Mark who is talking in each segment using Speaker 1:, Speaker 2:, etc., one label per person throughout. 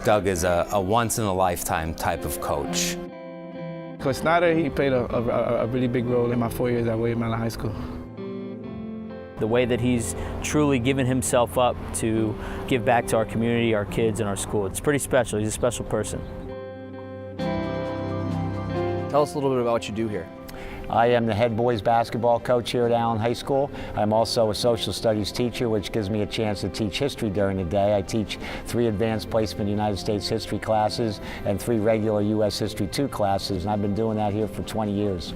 Speaker 1: Doug is a once-in-a-lifetime type of coach.
Speaker 2: Coach Snyder, he played a really big role in my 4 years at William Allen High School.
Speaker 3: The way that he's truly given himself up to give back to our community, our kids, and our school. It's pretty special. He's a special person.
Speaker 4: Tell us a little bit about what you do here.
Speaker 5: I am the head boys basketball coach here at Allen High School. I'm also a social studies teacher, which gives me a chance to teach history during the day. I teach 3 advanced placement United States history classes and 3 regular U.S. History 2 classes, and I've been doing that here for 20 years.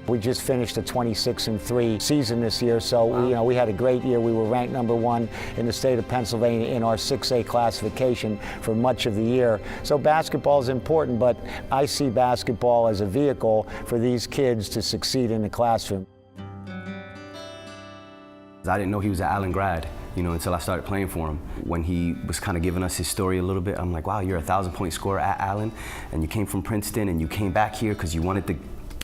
Speaker 5: We just finished a 26-3 season this year, so we had a great year. We were ranked #1 in the state of Pennsylvania in our 6A classification for much of the year. So basketball is important, but I see basketball as a vehicle for these kids to succeed in the classroom.
Speaker 6: I didn't know he was an Allen grad, until I started playing for him. When he was kind of giving us his story a little bit, I'm like, wow, you're a 1,000-point scorer at Allen, and you came from Princeton, and you came back here because you wanted to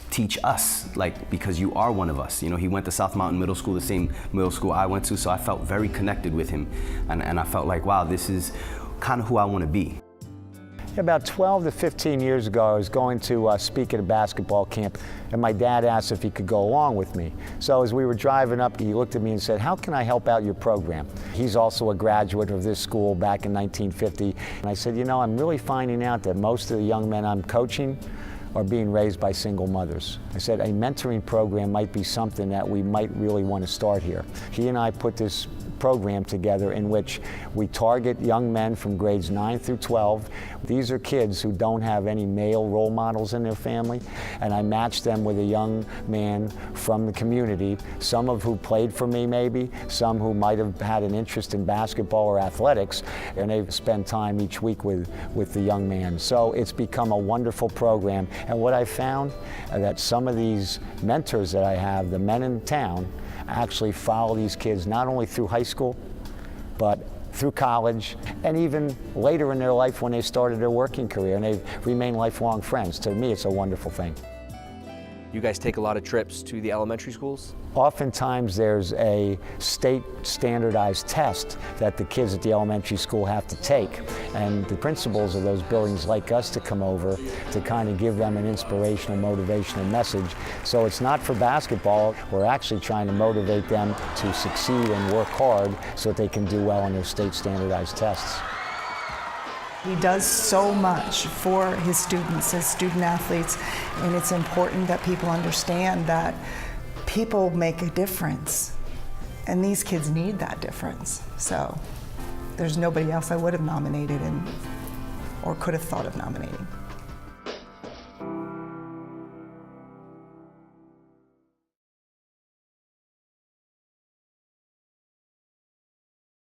Speaker 6: teach us, because you are one of us. He went to South Mountain Middle School, the same middle school I went to, so I felt very connected with him. And I felt like, wow, this is kind of who I want to be.
Speaker 5: About 12 to 15 years ago, I was going to speak at a basketball camp, and my dad asked if he could go along with me. So as we were driving up, he looked at me and said, "How can I help out your program?" He's also a graduate of this school back in 1950. And I said, I'm really finding out that most of the young men I'm coaching are being raised by single mothers. I said a mentoring program might be something that we might really want to start here. He and I put this program together in which we target young men from grades 9 through 12. These are kids who don't have any male role models in their family, and I match them with a young man from the community, some of who played for me maybe, some who might have had an interest in basketball or athletics, and they spend time each week with the young man. So it's become a wonderful program, and what I found that some of these mentors that I have, the men in town, actually follow these kids not only through high school, but through college, and even later in their life when they started their working career, and they've remained lifelong friends. To me, it's a wonderful thing.
Speaker 4: You guys take a lot of trips to the elementary schools?
Speaker 5: Oftentimes there's a state standardized test that the kids at the elementary school have to take, and the principals of those buildings like us to come over to kind of give them an inspirational, motivational message. So it's not for basketball, we're actually trying to motivate them to succeed and work hard so that they can do well on their state standardized tests.
Speaker 7: He does so much for his students, his student athletes, and it's important that people understand that people make a difference, and these kids need that difference. So there's nobody else I would have nominated or could have thought of nominating.